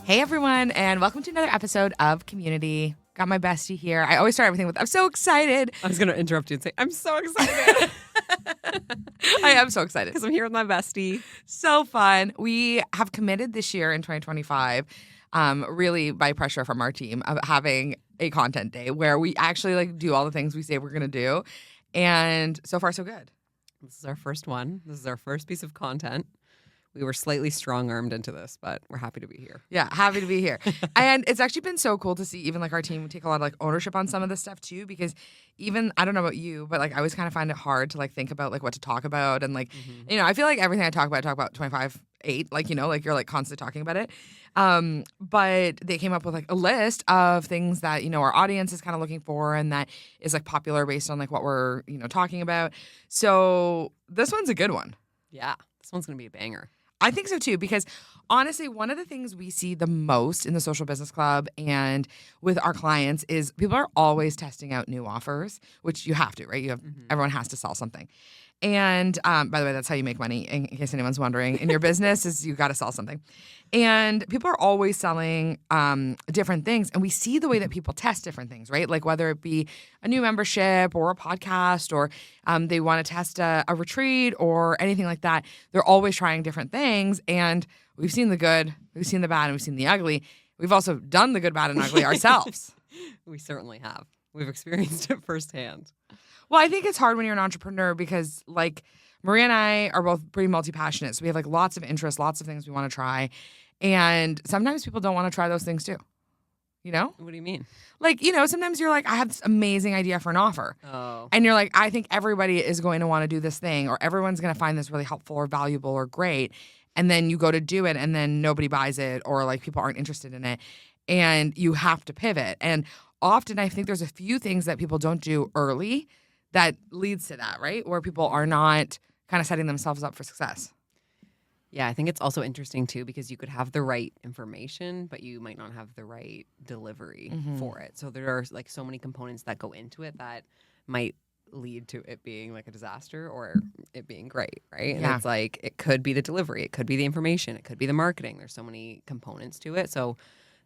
Hey everyone, and welcome to another episode of Community. Got my bestie here. I always start everything with, I'm so excited. I was going to interrupt you and say, I'm so excited. I am so excited. Because I'm here with my bestie. So fun. We have committed this year in 2025, really by pressure from our team, of having a content day where we actually do all the things we say we're going to do. And so far, so good. This is our first one. This is our first piece of content. We were slightly strong-armed into this, but we're happy to be here. Yeah, happy to be here. And it's actually been so cool to see even our team take a lot of ownership on some of this stuff too, because even, I don't know about you, but I always kind of find it hard to think about what to talk about. And I feel like everything I talk about 25/8, you're constantly talking about it. But they came up with a list of things that, our audience is kind of looking for and that is popular based on what we're, talking about. So this one's a good one. Yeah, this one's going to be a banger. I think so too, because honestly, one of the things we see the most in the Social Business Club and with our clients is people are always testing out new offers, which you have to, right? Everyone has to sell something. And by the way, that's how you make money, in case anyone's wondering. In your business, is you got to sell something. And people are always selling different things. And we see the way that people test different things, right? Whether it be a new membership or a podcast or they want to test a retreat or anything like that. They're always trying different things. And we've seen the good, we've seen the bad, and we've seen the ugly. We've also done the good, bad, and ugly ourselves. We certainly have. We've experienced it firsthand. Well, I think it's hard when you're an entrepreneur because, Maria and I are both pretty multi-passionate. So we have, lots of interests, lots of things we want to try. And sometimes people don't want to try those things too. You know? What do you mean? Sometimes you're I have this amazing idea for an offer. Oh. And you're I think everybody is going to want to do this thing or everyone's going to find this really helpful or valuable or great. And then you go to do it and then nobody buys it or, people aren't interested in it. And you have to pivot. And often I think there's a few things that people don't do early that leads to that, right? Where people are not kind of setting themselves up for success. Yeah, I think it's also interesting too because you could have the right information, but you might not have the right delivery for it. So there are so many components that go into it that might lead to it being a disaster or it being great, right? Yeah. And it's it could be the delivery, it could be the information, it could be the marketing. There's so many components to it. So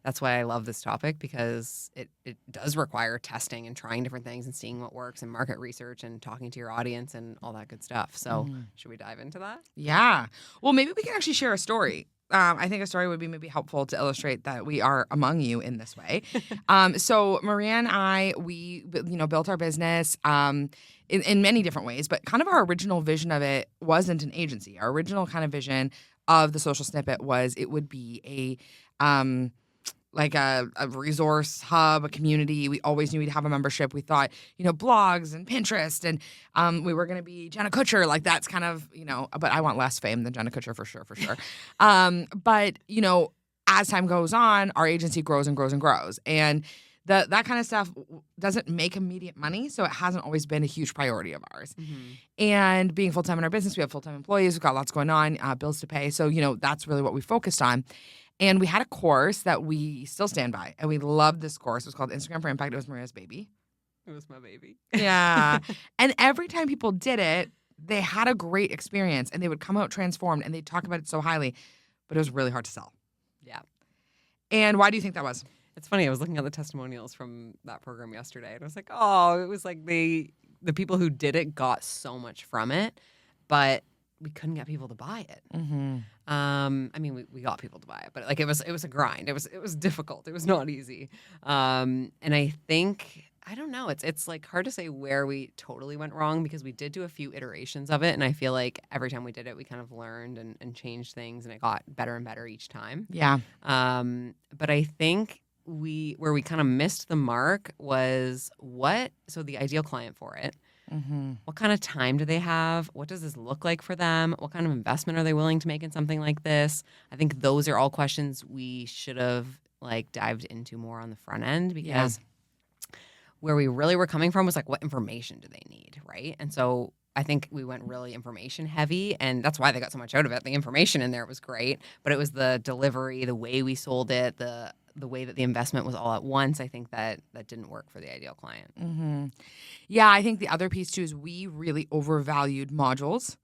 that's why I love this topic because it does require testing and trying different things and seeing what works and market research and talking to your audience and all that good stuff. So should we dive into that? Yeah. Well, maybe we can actually share a story. I think a story would be maybe helpful to illustrate that we are among you in this way. So Maria and I, we built our business in many different ways, but kind of our original vision of it wasn't an agency. Our original kind of vision of the Social Snippet was it would be a resource hub, a community. We always knew we'd have a membership. We thought, blogs and Pinterest and we were going to be Jenna Kutcher. That's kind of, but I want less fame than Jenna Kutcher for sure. But, as time goes on, our agency grows and grows and grows. And that kind of stuff doesn't make immediate money. So it hasn't always been a huge priority of ours. And being full-time in our business, we have full-time employees. We've got lots going on, bills to pay. So, that's really what we focused on. And we had a course that we still stand by. And we loved this course. It was called Instagram for Impact. It was Maria's baby. It was my baby. Yeah. And every time people did it, they had a great experience. And they would come out transformed. And they'd talk about it so highly. But it was really hard to sell. Yeah. And why do you think that was? It's funny. I was looking at the testimonials from that program yesterday. And I was it was the people who did it got so much from it. But we couldn't get people to buy it. We got people to buy it, but it was a grind. It was difficult. It was not easy. And I think, I don't know, it's hard to say where we totally went wrong because we did do a few iterations of it. And I feel like every time we did it, we kind of learned and changed things and it got better and better each time. Yeah. But I think where we kind of missed the mark was so the ideal client for it. What kind of time do they have? What does this look like for them? What kind of investment are they willing to make in something like this? I think those are all questions we should have dived into more on the front end because where we really were coming from was what information do they need, right? And so I think we went really information heavy, and that's why they got so much out of it. The information in there was great, but it was the delivery, the way we sold it, the way that the investment was all at once. I think that didn't work for the ideal client. Yeah, I think the other piece too is we really overvalued modules.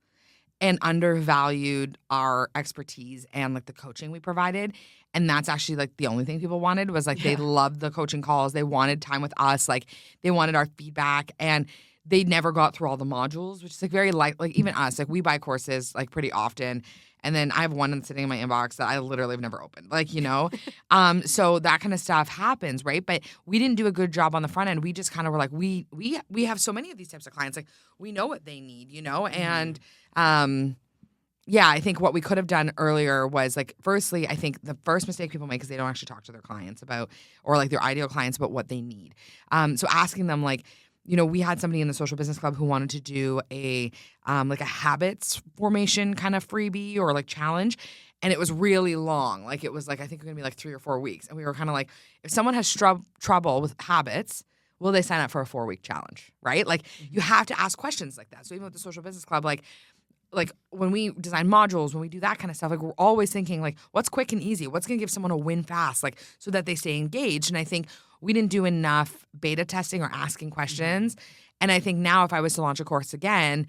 and undervalued our expertise and like the coaching we provided. And that's actually like the only thing people wanted was like they loved the coaching calls. They wanted time with us. Like they wanted our feedback, and they never got through all the modules, which is like very like even us, like we buy courses like pretty often. And then I have one that's sitting in my inbox that I literally have never opened, like, so that kind of stuff happens, right? But we didn't do a good job on the front end. We just kind of were like, we have so many of these types of clients, like we know what they need, and I think what we could have done earlier was like, firstly, I think the first mistake people make is they don't actually talk to their clients about, or like their ideal clients about what they need. So asking them like, we had somebody in the social business club who wanted to do a like a habits formation kind of freebie or like challenge. And it was really long. Like it was like, I think it was going to be like 3 or 4 weeks. And we were kind of like, if someone has trouble with habits, will they sign up for a 4-week challenge? Right? Like you have to ask questions like that. So even with the social business club, like when we design modules, when we do that kind of stuff, like we're always thinking like, what's quick and easy? What's going to give someone a win fast? Like so that they stay engaged. And I think we didn't do enough beta testing or asking questions. And I think now if I was to launch a course again,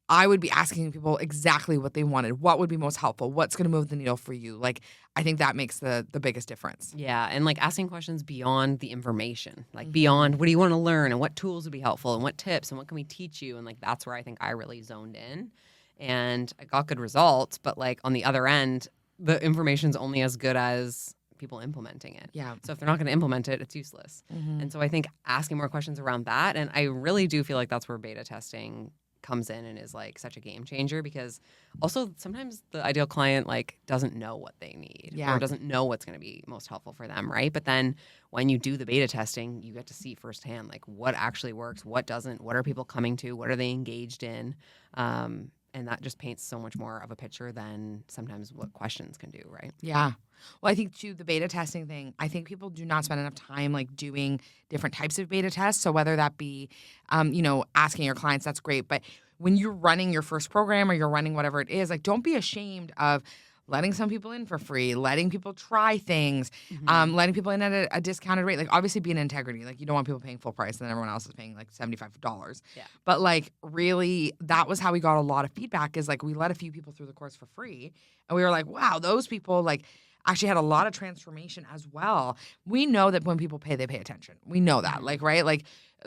I would be asking people exactly what they wanted. What would be most helpful? What's going to move the needle for you? Like, I think that makes the biggest difference. Yeah. And like asking questions beyond the information, like beyond what do you want to learn and what tools would be helpful and what tips and what can we teach you? And like, that's where I think I really zoned in and I got good results. But like on the other end, the information's only as good as people implementing it. Yeah. So if they're not going to implement it, it's useless. And so I think asking more questions around that, and I really do feel like that's where beta testing comes in and is like such a game changer, because also sometimes the ideal client like doesn't know what they need or doesn't know what's going to be most helpful for them, right? But then when you do the beta testing, you get to see firsthand like what actually works, what doesn't, what are people coming to, what are they engaged in, and that just paints so much more of a picture than sometimes what questions can do, right? Yeah. Well, I think too, the beta testing thing, I think people do not spend enough time like doing different types of beta tests. So whether that be, asking your clients, that's great. But when you're running your first program or you're running whatever it is, like don't be ashamed of letting some people in for free, letting people try things, letting people in at a discounted rate. Like obviously be in integrity. Like you don't want people paying full price and then everyone else is paying like $75. Yeah. But like really that was how we got a lot of feedback, is like we let a few people through the course for free. And we were like, wow, those people like actually had a lot of transformation as well. We know that when people pay, they pay attention. We know that, like, right? Like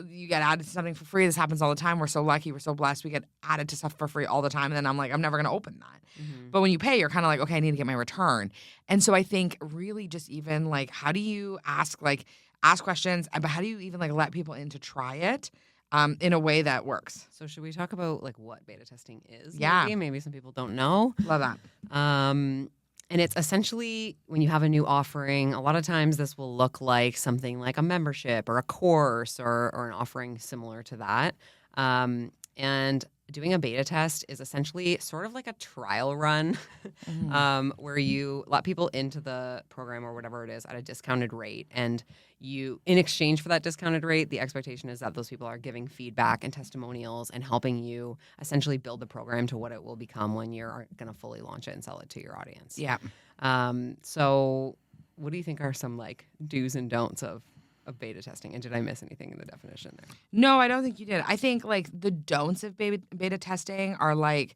you get added to something for free. This happens all the time. We're so lucky. We're so blessed. We get added to stuff for free all the time. And then I'm like, I'm never going to open that. But when you pay, you're kind of like, okay, I need to get my return. And so I think really just even like, how do you ask questions, but how do you even like let people in to try it in a way that works? So should we talk about like what beta testing is? Yeah. Maybe some people don't know. Love that. And it's essentially when you have a new offering, a lot of times this will look like something like a membership or a course or an offering similar to that. And doing a beta test is essentially sort of like a trial run where you let people into the program or whatever it is at a discounted rate. And you, in exchange for that discounted rate, the expectation is that those people are giving feedback and testimonials and helping you essentially build the program to what it will become when you're going to fully launch it and sell it to your audience. Yeah. So what do you think are some like do's and don'ts of beta testing? And did I miss anything in the definition there? No, I don't think you did. I think like the don'ts of beta testing are like,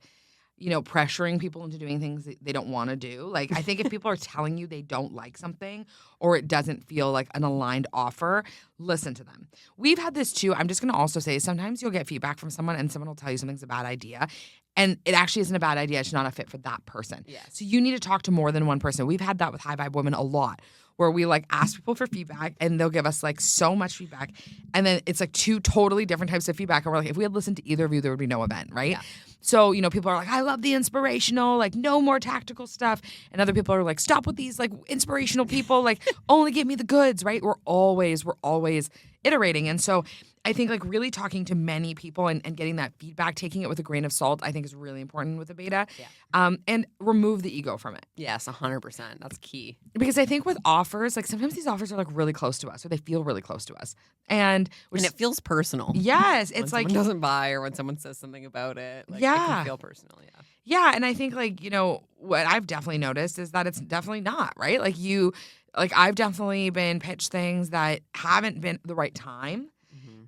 pressuring people into doing things that they don't want to do. Like, I think if people are telling you they don't like something or it doesn't feel like an aligned offer, listen to them. We've had this too. I'm just going to also say sometimes you'll get feedback from someone and someone will tell you something's a bad idea. And it actually isn't a bad idea. It's not a fit for that person. Yes. So you need to talk to more than one person. We've had that with High Vibe Women a lot, where we like ask people for feedback and they'll give us like so much feedback. And then it's like 2 totally different types of feedback. And we're like, if we had listened to either of you, there would be no event, right? Yeah. So, people are like, I love the inspirational, like no more tactical stuff. And other people are like, stop with these like inspirational people, like only give me the goods, right? We're always iterating. And so I think like really talking to many people and getting that feedback, taking it with a grain of salt, I think is really important with the beta. Yeah. And remove the ego from it. Yes, 100%. That's key. Because I think with offers, like sometimes these offers are like really close to us or they feel really close to us. And it feels personal. Yes. It's like someone doesn't buy or when someone says something about it. Like, yeah. It can feel personal. Yeah. Yeah. And I think like, what I've definitely noticed is that it's definitely not, right? Like I've definitely been pitched things that haven't been the right time.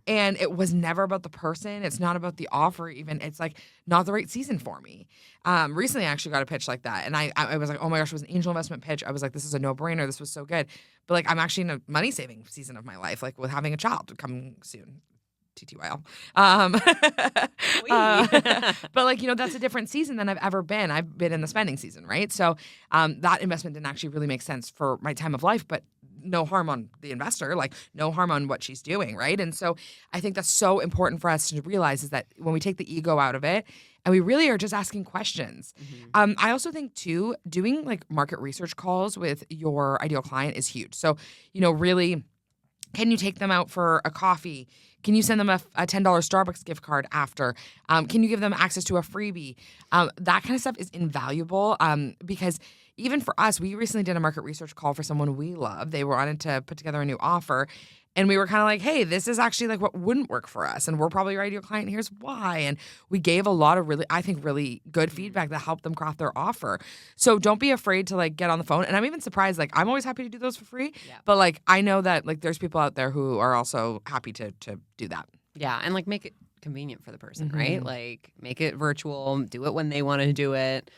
And it was never about the person. It's not about the offer even. It's like not the right season for me. Recently, I actually got a pitch like that. And I was like, oh my gosh, it was an angel investment pitch. I was like, this is a no-brainer. This was so good. But like, I'm actually in a money-saving season of my life, like with having a child coming soon. TTYL. But like, that's a different season than I've ever been. I've been in the spending season, right? So that investment didn't actually really make sense for my time of life, but no harm on the investor, like no harm on what she's doing, right? And so I think that's so important for us to realize is that when we take the ego out of it and we really are just asking questions. I also think too, doing like market research calls with your ideal client is huge. So, really, can you take them out for a coffee? Can you send them a $10 Starbucks gift card after? Can you give them access to a freebie? That kind of stuff is invaluable because even for us, we recently did a market research call for someone we love. They wanted to put together a new offer. And we were kind of like, hey, this is actually like what wouldn't work for us. And we're probably your ideal client. Here's why. And we gave a lot of really good feedback that helped them craft their offer. So don't be afraid to like get on the phone. And I'm even surprised, like I'm always happy to do those for free. Yeah. But like I know that like there's people out there who are also happy to do that. Yeah. And like make it convenient for the person, right? Like make it virtual, do it when they want to do it.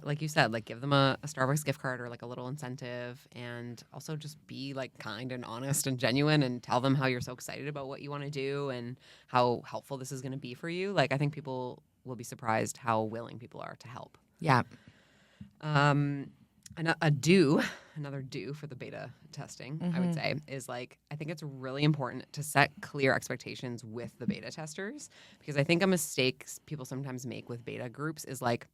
Like you said, like give them a Starbucks gift card or like a little incentive, and also just be like kind and honest and genuine and tell them how you're so excited about what you want to do and how helpful this is going to be for you. Like I think people will be surprised how willing people are to help. Yeah. Another do for the beta testing, I would say, is like I think it's really important to set clear expectations with the beta testers, because I think a mistake people sometimes make with beta groups is like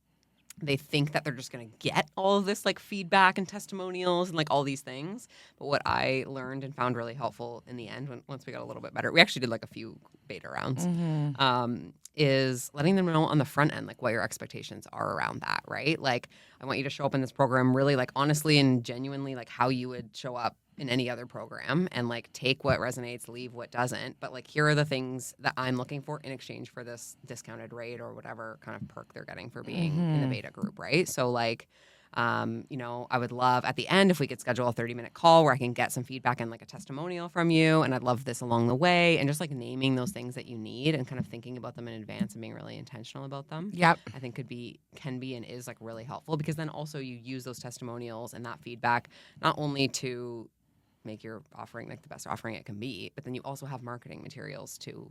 they think that they're just going to get all of this like feedback and testimonials and like all these things. But what I learned and found really helpful in the end, once we got a little bit better, we actually did like a few beta rounds, is letting them know on the front end, like what your expectations are around that, right? Like I want you to show up in this program really like honestly and genuinely like how you would show up in any other program, and like take what resonates, leave what doesn't. But like here are the things that I'm looking for in exchange for this discounted rate or whatever kind of perk they're getting for being in the beta group, right? So like, I would love at the end if we could schedule a 30-minute call where I can get some feedback and like a testimonial from you, and I'd love this along the way, and just like naming those things that you need and kind of thinking about them in advance and being really intentional about them. Yep. I think can be and is like really helpful, because then also you use those testimonials and that feedback not only to make your offering like the best offering it can be, but then you also have marketing materials to,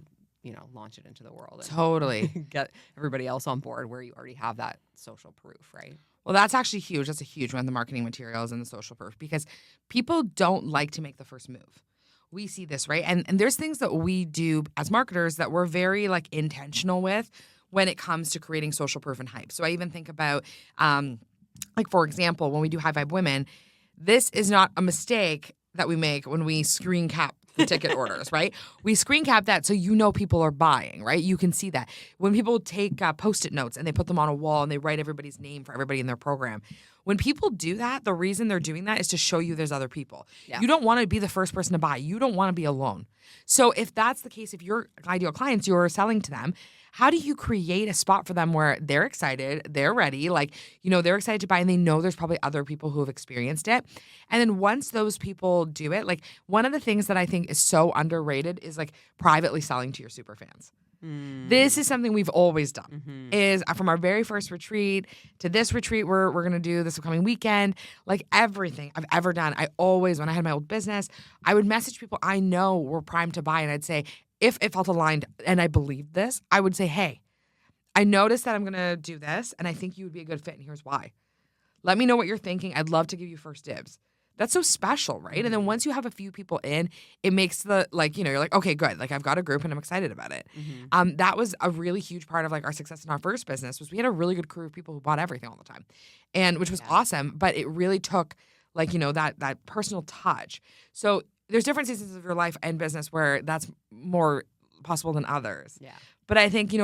launch it into the world. And Totally. get everybody else on board where you already have that social proof, right? Well, that's actually huge. That's a huge one, the marketing materials and the social proof, because people don't like to make the first move. We see this, right? And there's things that we do as marketers that we're very like intentional with when it comes to creating social proof and hype. So I even think about, like, for example, when we do High Vibe Women, this is not a mistake that we make when we screen cap the ticket orders, right? We screen cap that so people are buying, right? You can see that. When people take Post-it notes and they put them on a wall and they write everybody's name for everybody in their program, when people do that, the reason they're doing that is to show you there's other people. Yeah. You don't want to be the first person to buy. You don't want to be alone. So if that's the case, if your ideal clients, you're selling to them, how do you create a spot for them where they're excited, they're ready, they're excited to buy, and they know there's probably other people who have experienced it. And then once those people do it, like one of the things that I think is so underrated is like privately selling to your super fans. This is something we've always done. Is from our very first retreat to this retreat we're going to do this upcoming weekend, like everything I've ever done, I always, when I had my old business, I would message people I know were primed to buy, and I'd say, if it felt aligned and I believed this, I would say, hey, I noticed that I'm going to do this and I think you would be a good fit, and here's why. Let me know what you're thinking. I'd love to give you first dibs. That's so special, right? And then once you have a few people in, it makes you're like, okay, good. Like I've got a group and I'm excited about it. That was a really huge part of like our success in our first business, was we had a really good crew of people who bought everything all the time, and which was awesome. But it really took that personal touch. So there's different seasons of your life and business where that's more possible than others. Yeah. But I think,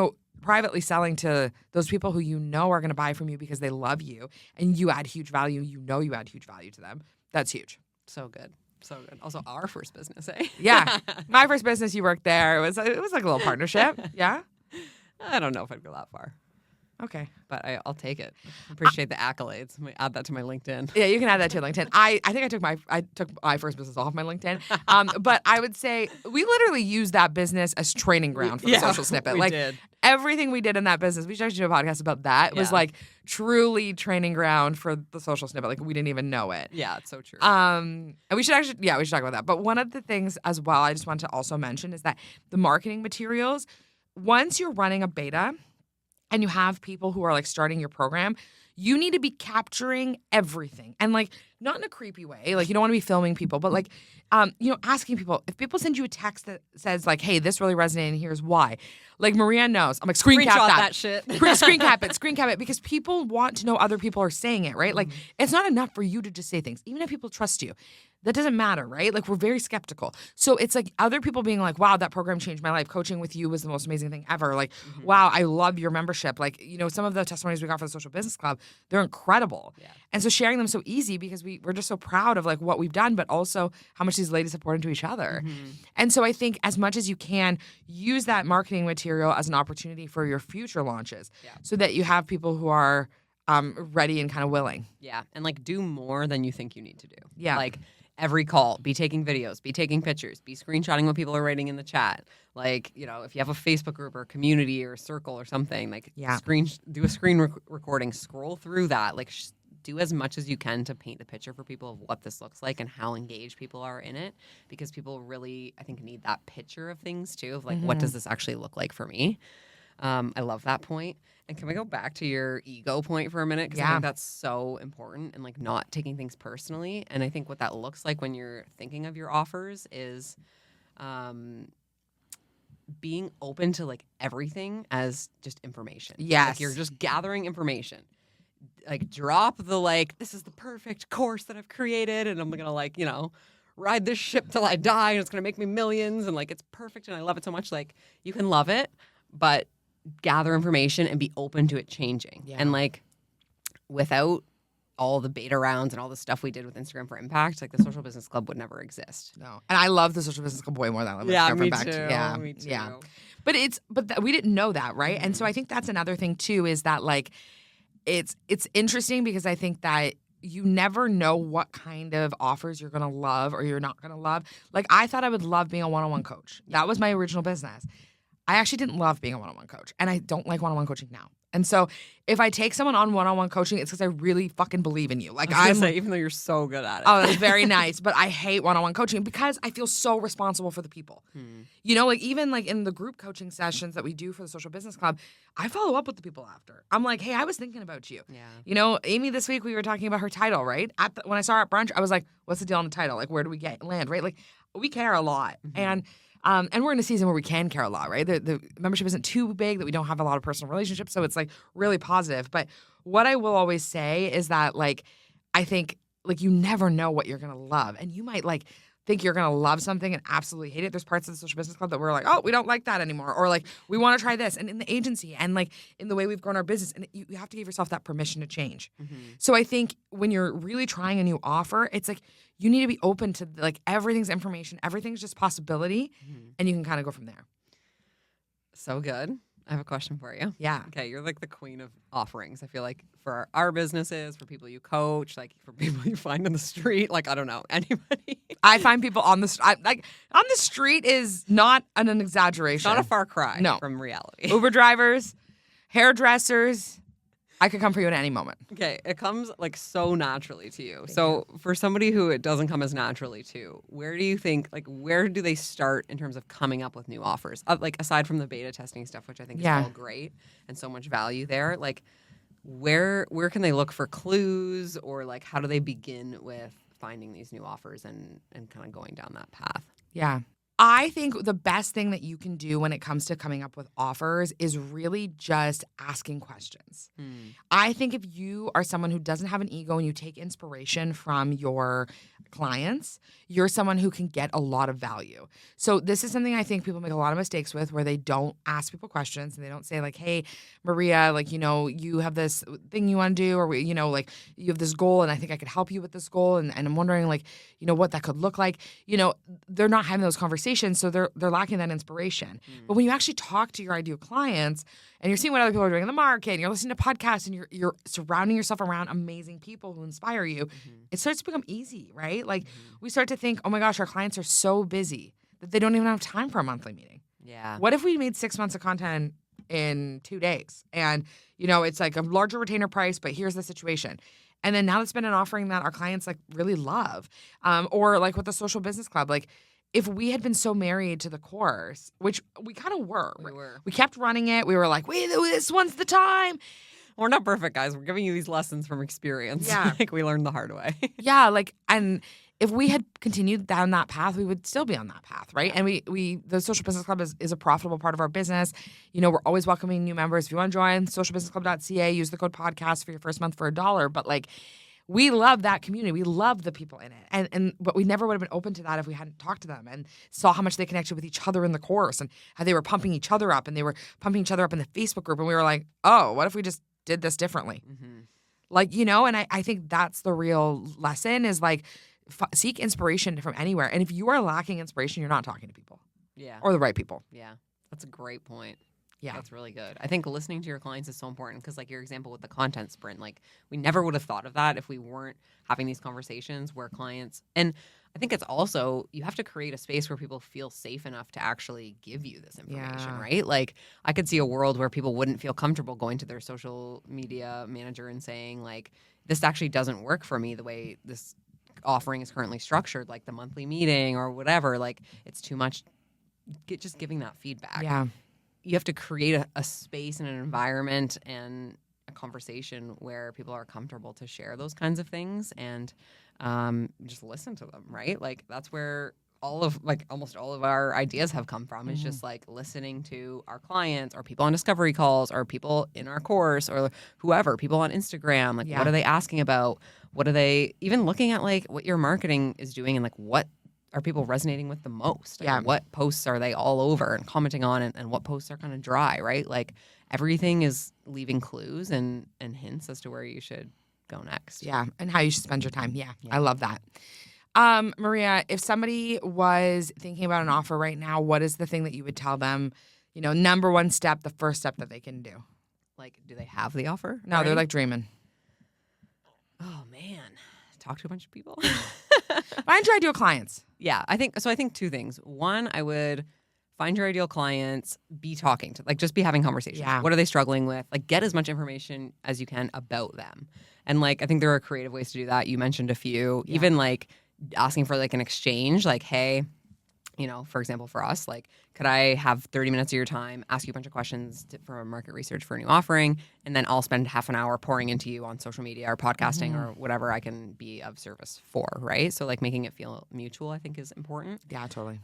privately selling to those people who are going to buy from you because they love you and you add huge value, you add huge value to them. That's huge. So good. So good. Also our first business, eh? Yeah. My first business, you worked there. It was like a little partnership. Yeah. I don't know if I'd go that far. Okay. but I'll take it. Appreciate the accolades. I'm gonna add that to my LinkedIn. Yeah, you can add that to your LinkedIn. I think I took my first business off my LinkedIn. But I would say we literally used that business as training ground for the social snippet. We like did. everything we did in that business, we should actually do a podcast about that. It was like truly training ground for the social snippet. Like we didn't even know it. Yeah, it's so true. And we should actually, we should talk about that. But one of the things as well, I just want to also mention is that the marketing materials, once you're running a beta and you have people who are like starting your program, you need to be capturing everything. And like, not in a creepy way. Like you don't want to be filming people, but like, asking people, if people send you a text that says like, hey, this really resonated and here's why. Like Maria knows. I'm like, screen cap that shit. Screen cap it because people want to know other people are saying it, right? Like it's not enough for you to just say things. Even if people trust you, that doesn't matter, right? Like we're very skeptical. So it's like other people being like, wow, that program changed my life. Coaching with you was the most amazing thing ever. Like, wow, I love your membership. Like, some of the testimonies we got for the Social Business Club, they're incredible. Yeah. And so sharing them so easy because we're just so proud of like what we've done, but also how much these ladies support into each other. And so I think as much as you can, use that marketing material as an opportunity for your future launches so that you have people who are ready and kind of willing. Yeah. And like do more than you think you need to do. Yeah. Like every call, be taking videos, be taking pictures, be screenshotting what people are writing in the chat. Like, if you have a Facebook group or a community or a circle or something, like do a screen recording, scroll through that, like do as much as you can to paint the picture for people of what this looks like and how engaged people are in it, because people really, I think, need that picture of things too, of like, what does this actually look like for me? I love that point. And can we go back to your ego point for a minute? Because I think that's so important, and like not taking things personally. And I think what that looks like when you're thinking of your offers is being open to like everything as just information. Yes. Like you're just gathering information. Like drop the like, this is the perfect course that I've created and I'm going to like, ride this ship till I die and it's going to make me millions and like it's perfect and I love it so much. Like you can love it, but gather information and be open to it changing. Yeah. And like without all the beta rounds and all the stuff we did with Instagram for Impact, like the Social Business Club would never exist. No. And I love the Social Business Club way more than I love Instagram for Impact. Yeah, me too. Yeah. But we didn't know that, right? And so I think that's another thing too, is that like it's interesting because I think that you never know what kind of offers you're going to love or you're not going to love. Like I thought I would love being a one-on-one coach. That was my original business. I actually didn't love being a one-on-one coach, and I don't like one-on-one coaching now. And so if I take someone on one-on-one coaching, it's because I really fucking believe in you. Like even though you're so good at it. Oh, that's very nice. But I hate one-on-one coaching because I feel so responsible for the people. Like even like in the group coaching sessions that we do for the Social Business Club, I follow up with the people after. I'm like, hey, I was thinking about you. Yeah. Amy, this week we were talking about her title, right? When I saw her at brunch, I was like, what's the deal on the title? Like, where do we land, right? Like, we care a lot. And we're in a season where we can care a lot, right? The membership isn't too big that we don't have a lot of personal relationships, so it's like really positive. But what I will always say is that like I think like you never know what you're gonna love, and you might like think you're gonna love something and absolutely hate it. There's parts of the Social Business Club that we're like, oh, we don't like that anymore, or like we want to try this. And in the agency and like in the way we've grown our business, and you have to give yourself that permission to change. So I think when you're really trying a new offer, it's like you need to be open to like everything's information, everything's just possibility, and you can kind of go from there. So good. I have a question for you. Yeah. Okay, you're like the queen of offerings. I feel like for our businesses, for people you coach, like for people you find on the street, like I don't know, anybody. I find people on the street is not an exaggeration. It's not a far cry from reality. Uber drivers, hairdressers. I could come for you at any moment. Okay, it comes like so naturally to you. So for somebody who it doesn't come as naturally to, where do you think, like where do they start in terms of coming up with new offers? Like aside from the beta testing stuff, which I think is all great and so much value there, like where can they look for clues, or like how do they begin with finding these new offers and kind of going down that path? Yeah. I think the best thing that you can do when it comes to coming up with offers is really just asking questions. I think if you are someone who doesn't have an ego and you take inspiration from your clients, you're someone who can get a lot of value. So this is something I think people make a lot of mistakes with, where they don't ask people questions and they don't say like, hey, Maria, like, you have this thing you want to do, or, like you have this goal and I think I could help you with this goal. And I'm wondering like, what that could look like. They're not having those conversations conversation, so they're lacking that inspiration. But when you actually talk to your ideal clients and you're seeing what other people are doing in the market, and you're listening to podcasts, and you're surrounding yourself around amazing people who inspire you, it starts to become easy, right? Like we start to think, oh my gosh, our clients are so busy that they don't even have time for a monthly meeting. Yeah. What if we made 6 months of content in 2 days? And, it's like a larger retainer price, but here's the situation. And then now it's been an offering that our clients like really love. Or like with the Social Business Club, like if we had been so married to the course, which we kind of were. We kept running it. We were like, wait, this one's the time. We're not perfect, guys. We're giving you these lessons from experience. Yeah. Like we learned the hard way. Yeah. And if we had continued down that path, we would still be on that path, right? And the Social Business Club is a profitable part of our business. We're always welcoming new members. If you want to join, socialbusinessclub.ca, use the code podcast for your first month for $1. But like, we love that community. We love the people in it. But we never would have been open to that if we hadn't talked to them and saw how much they connected with each other in the course and how they were pumping each other up, and they were pumping each other up in the Facebook group. And we were like, oh, what if we just did this differently? Like, and I think that's the real lesson is like, seek inspiration from anywhere. And if you are lacking inspiration, you're not talking to people. Yeah. Or the right people. Yeah. That's a great point. Yeah. That's really good. I think listening to your clients is so important because like your example with the content sprint, like we never would have thought of that if we weren't having these conversations where clients, and I think it's also, you have to create a space where people feel safe enough to actually give you this information, right? Like I could see a world where people wouldn't feel comfortable going to their social media manager and saying like, this actually doesn't work for me the way this offering is currently structured, like the monthly meeting or whatever. Like it's too much. Just giving that feedback. Yeah. You have to create a space and an environment and a conversation where people are comfortable to share those kinds of things and just listen to them, right? Like that's where almost all of our ideas have come from is just like listening to our clients or people on discovery calls or people in our course or whoever, people on Instagram. Like what are they asking about? What are they even looking at, like what your marketing is doing and like what are people resonating with the most? Like, what posts are they all over and commenting on and what posts are kind of dry, right? Like everything is leaving clues and hints as to where you should go next. Yeah, and how you should spend your time. Yeah. I love that. Maria, if somebody was thinking about an offer right now, what is the thing that you would tell them, number one step, the first step that they can do? Like, do they have the offer? No, right? They're like dreaming. Oh, man. Talk to a bunch of people. Find your ideal clients. Yeah, I think two things. One, I would find your ideal clients, be talking to, like, just be having conversations. Yeah. What are they struggling with? Like, get as much information as you can about them. And, like, I think there are creative ways to do that. You mentioned a few. Yeah. Even, like, asking for, like, an exchange. Like, hey, for example, for us, like, could I have 30 minutes of your time, ask you a bunch of questions for market research for a new offering, and then I'll spend half an hour pouring into you on social media or podcasting or whatever I can be of service for, right? So, like, making it feel mutual, I think, is important. Yeah, totally.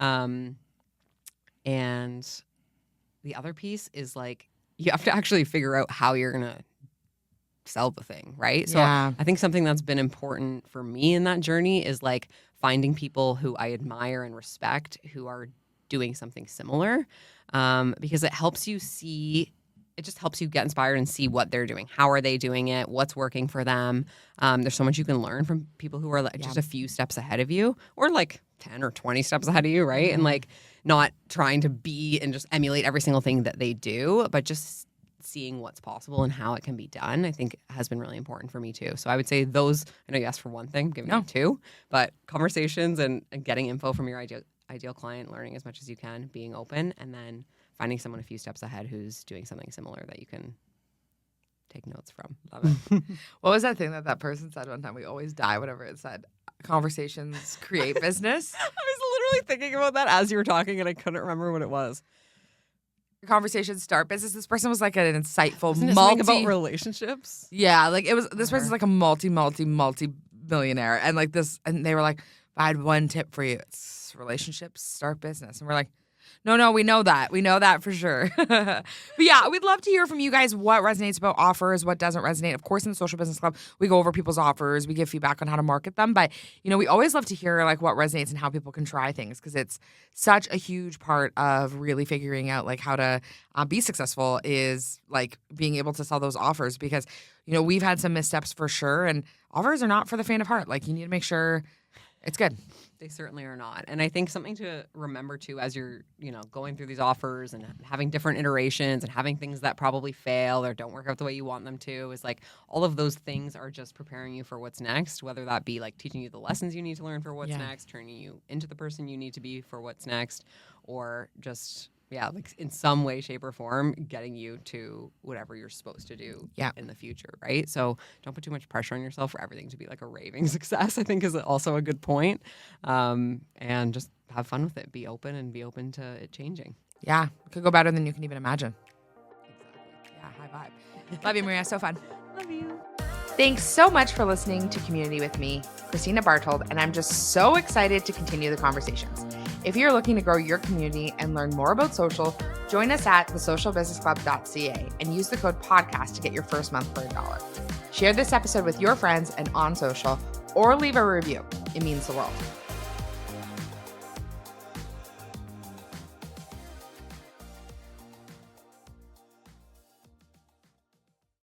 And the other piece is, like, you have to actually figure out how you're going to sell the thing, right? So I think something that's been important for me in that journey is, like, finding people who I admire and respect who are doing something similar, because it helps you see, it just helps you get inspired and see what they're doing. How are they doing it? What's working for them? There's so much you can learn from people who are like just a few steps ahead of you or like 10 or 20 steps ahead of you, right? And like not trying to be and just emulate every single thing that they do, but just seeing what's possible and how it can be done, I think has been really important for me too. So I would say those, I know you asked for one thing, I'm giving you two, but conversations and getting info from your ideal client, learning as much as you can, being open, and then finding someone a few steps ahead who's doing something similar that you can take notes from. Love it. What was that thing that person said one time? We always die, whatever it said. Conversations create business. I was literally thinking about that as you were talking and I couldn't remember what it was. Conversations start business. This person was like an insightful Wasn't it something about relationships? Yeah, like it was. This person's like a multi-millionaire, and like this, and they were like, "I had one tip for you: it's relationships start business." And we're like, "No, we know that for sure." But yeah, we'd love to hear from you guys what resonates about offers, what doesn't resonate. Of course, in the Social Business Club, we go over people's offers, we give feedback on how to market them. But we always love to hear like what resonates and how people can try things because it's such a huge part of really figuring out like how to be successful is like being able to sell those offers because we've had some missteps for sure, and offers are not for the faint of heart. Like you need to make sure it's good. They certainly are not. And I think something to remember too, as you're, going through these offers and having different iterations and having things that probably fail or don't work out the way you want them to, is like all of those things are just preparing you for what's next, whether that be like teaching you the lessons you need to learn for what's next, turning you into the person you need to be for what's next, or just like in some way, shape, or form, getting you to whatever you're supposed to do in the future, right? So don't put too much pressure on yourself for everything to be like a raving success, I think is also a good point. And just have fun with it. Be open to it changing. Yeah, it could go better than you can even imagine. Exactly. Yeah, high vibe. Love you, Maria. So fun. Love you. Thanks so much for listening to Community with me, Kristina Bartold, and I'm just so excited to continue the conversations. If you're looking to grow your community and learn more about social, join us at thesocialbusinessclub.ca and use the code podcast to get your first month for $1. Share this episode with your friends and on social, or leave a review. It means the world.